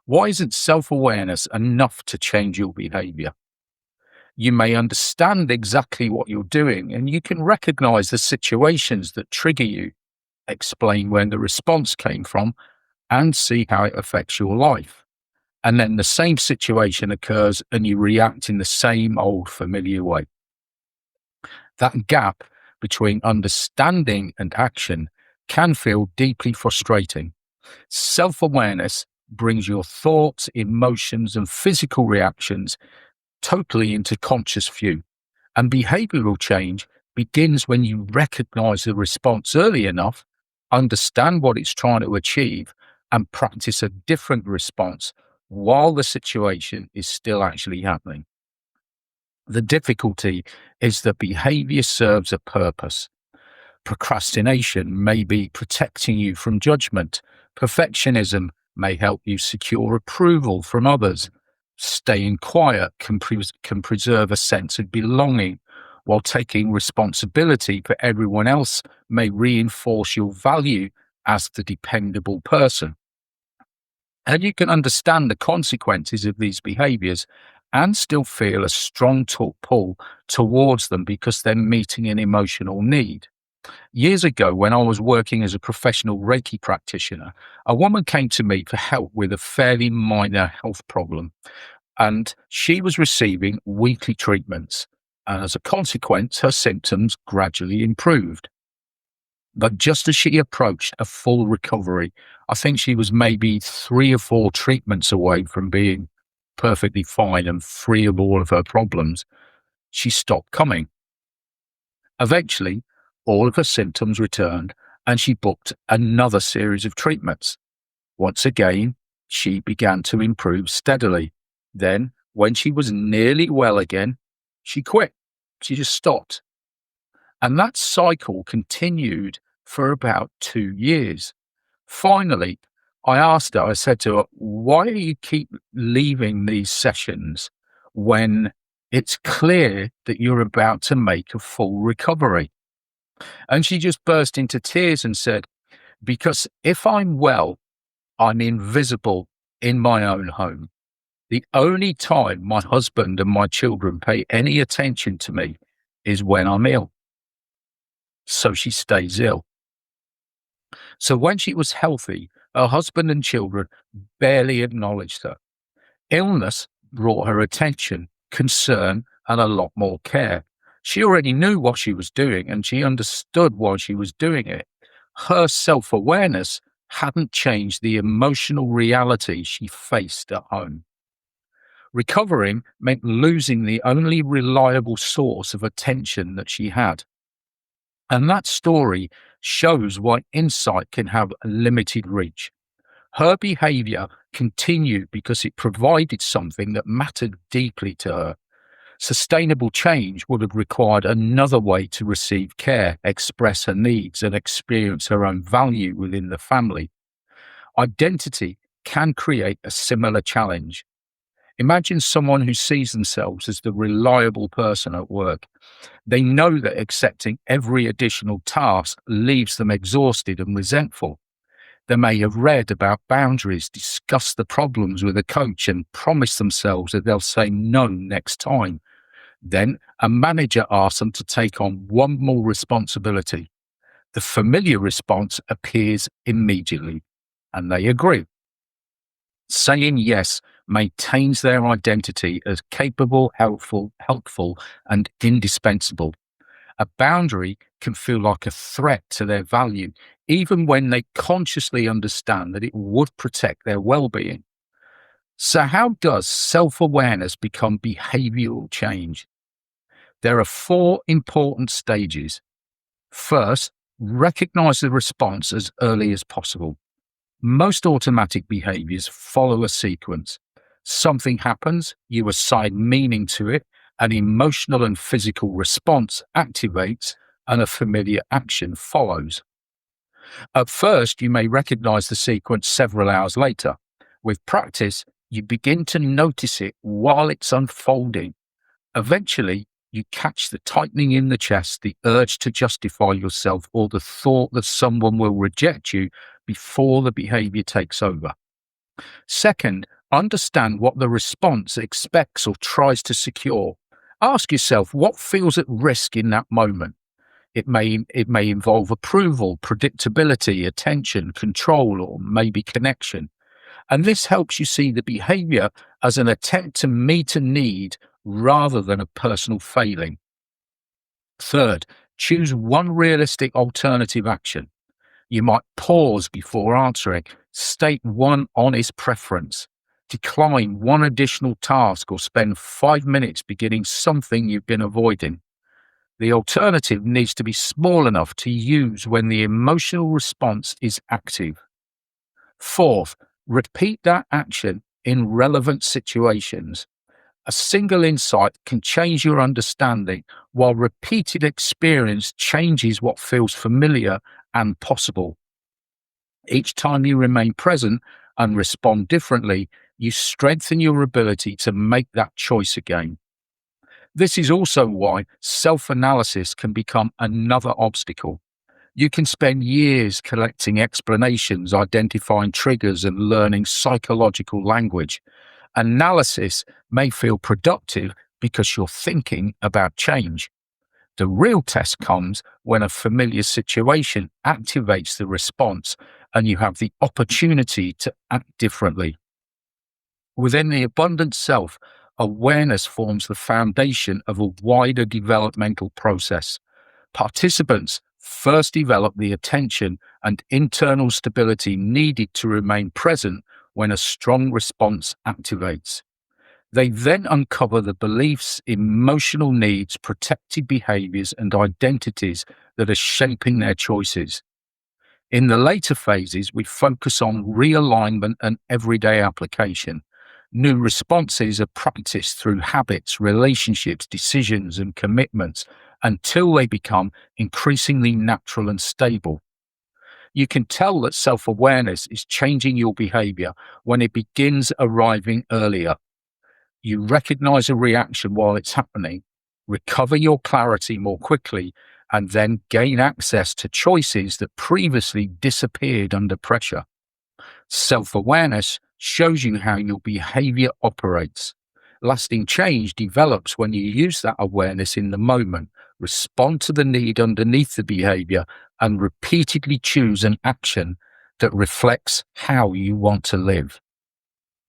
Why isn't self-awareness enough to change your behavior? You may understand exactly what you're doing and you can recognize the situations that trigger you, explain where the response came from, and see how it affects your life. And then the same situation occurs and you react in the same old familiar way. That gap between understanding and action can feel deeply frustrating. Self awareness brings your thoughts, emotions, and physical reactions totally into conscious view. And behavioral change begins when you recognize the response early enough, understand what it's trying to achieve, and practice a different response while the situation is still actually happening. The difficulty is that behavior serves a purpose. Procrastination may be protecting you from judgment. Perfectionism may help you secure approval from others. Staying quiet can preserve a sense of belonging, while taking responsibility for everyone else may reinforce your value as the dependable person. And you can understand the consequences of these behaviors and still feel a strong pull towards them because they're meeting an emotional need. Years ago, when I was working as a professional Reiki practitioner, a woman came to me for help with a fairly minor health problem, and she was receiving weekly treatments. And as a consequence, her symptoms gradually improved. But just as she approached a full recovery, I think she was maybe 3 or 4 treatments away from being perfectly fine and free of all of her problems, she stopped coming. Eventually, all of her symptoms returned and she booked another series of treatments. Once again, she began to improve steadily. Then, when she was nearly well again, she quit. She just stopped. And that cycle continued for about 2 years. Finally, I said to her, why do you keep leaving these sessions when it's clear that you're about to make a full recovery? And she just burst into tears and said, because if I'm well, I'm invisible in my own home. The only time my husband and my children pay any attention to me is when I'm ill. So she stays ill. So when she was healthy, her husband and children barely acknowledged her. Illness brought her attention, concern, and a lot more care. She already knew what she was doing and she understood why she was doing it. Her self awareness hadn't changed the emotional reality she faced at home. Recovering meant losing the only reliable source of attention that she had. And that story shows why insight can have a limited reach. Her behavior continued because it provided something that mattered deeply to her. Sustainable change would have required another way to receive care, express her needs, and experience her own value within the family. Identity can create a similar challenge. Imagine someone who sees themselves as the reliable person at work. They know that accepting every additional task leaves them exhausted and resentful. They may have read about boundaries, discussed the problems with a coach, and promised themselves that they'll say no next time. Then a manager asks them to take on one more responsibility. The familiar response appears immediately, and they agree. Saying yes maintains their identity as capable, helpful, and indispensable. A boundary can feel like a threat to their value, even when they consciously understand that it would protect their well-being. So how does self-awareness become behavioral change? There are 4 important stages. First, recognize the response as early as possible. Most automatic behaviors follow a sequence. Something happens, you assign meaning to it, an emotional and physical response activates, and a familiar action follows. At first, you may recognize the sequence several hours later. With practice, you begin to notice it while it's unfolding. Eventually, you catch the tightening in the chest, the urge to justify yourself, or the thought that someone will reject you before the behavior takes over. Second, understand what the response expects or tries to secure. Ask yourself what feels at risk in that moment. It may involve approval, predictability, attention, control, or maybe connection. And this helps you see the behavior as an attempt to meet a need rather than a personal failing. Third, choose one realistic alternative action. You might pause before answering, state one honest preference, decline one additional task, or spend 5 minutes beginning something you've been avoiding. The alternative needs to be small enough to use when the emotional response is active. Fourth, repeat that action in relevant situations. A single insight can change your understanding, while repeated experience changes what feels familiar and possible. Each time you remain present and respond differently, you strengthen your ability to make that choice again. This is also why self analysis can become another obstacle. You can spend years collecting explanations, identifying triggers, and learning psychological language. Analysis may feel productive because you're thinking about change. The real test comes when a familiar situation activates the response and you have the opportunity to act differently. Within the abundant self, awareness forms the foundation of a wider developmental process. Participants first develop the attention and internal stability needed to remain present when a strong response activates. They then uncover the beliefs, emotional needs, protected behaviors, and identities that are shaping their choices. In the later phases, we focus on realignment and everyday application. New responses are practiced through habits, relationships, decisions, and commitments until they become increasingly natural and stable. You can tell that self awareness is changing your behavior when it begins arriving earlier. You recognize a reaction while it's happening, recover your clarity more quickly, and then gain access to choices that previously disappeared under pressure. Self awareness shows you how your behavior operates. Lasting change develops when you use that awareness in the moment, respond to the need underneath the behavior, and repeatedly choose an action that reflects how you want to live.